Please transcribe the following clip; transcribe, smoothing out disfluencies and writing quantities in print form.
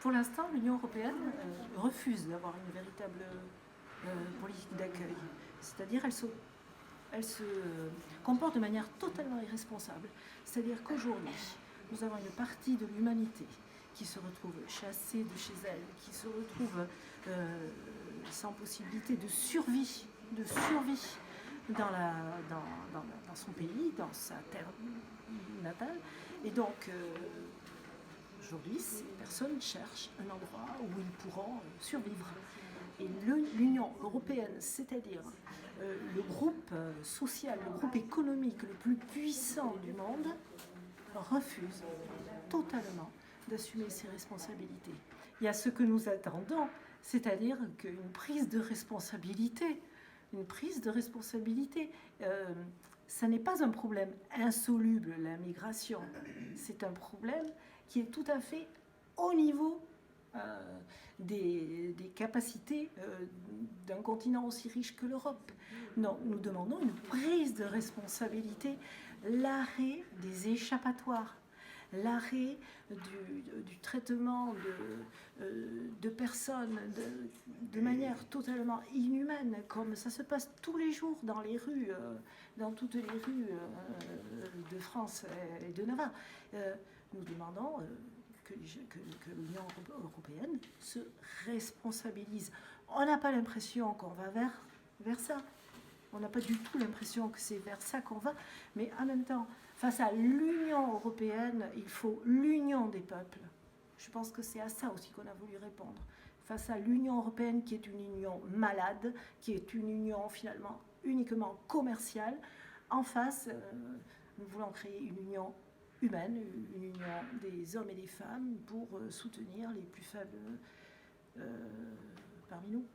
Pour l'instant, l'Union européenne refuse d'avoir une véritable politique d'accueil. C'est-à-dire elle se comporte de manière totalement irresponsable. C'est-à-dire qu'aujourd'hui, nous avons une partie de l'humanité qui se retrouve chassée de chez elle, qui se retrouve sans possibilité de survie dans son pays, dans sa terre natale. Et donc, aujourd'hui, ces personnes cherchent un endroit où ils pourront survivre. Et l'Union européenne, c'est-à-dire le groupe social, le groupe économique le plus puissant du monde, refuse totalement d'assumer ses responsabilités. Il y a ce que nous attendons, c'est-à-dire qu'une prise de responsabilité. Une prise de responsabilité. Ça n'est pas un problème insoluble, la migration. C'est un problème qui est tout à fait au niveau des capacités d'un continent aussi riche que l'Europe. Non, nous demandons une prise de responsabilité, l'arrêt des échappatoires, l'arrêt du traitement de personnes de manière totalement inhumaine, comme ça se passe tous les jours dans les rues, dans toutes les rues de France et de Navarre. Nous demandons que l'Union européenne se responsabilise. On n'a pas l'impression qu'on va vers ça. On n'a pas du tout l'impression que c'est vers ça qu'on va, mais en même temps, face à l'Union européenne, il faut l'union des peuples. Je pense que c'est à ça aussi qu'on a voulu répondre. Face à l'Union européenne qui est une union malade, qui est une union finalement uniquement commerciale, en face, nous voulons créer une union humaine, une union des hommes et des femmes pour soutenir les plus faibles parmi nous.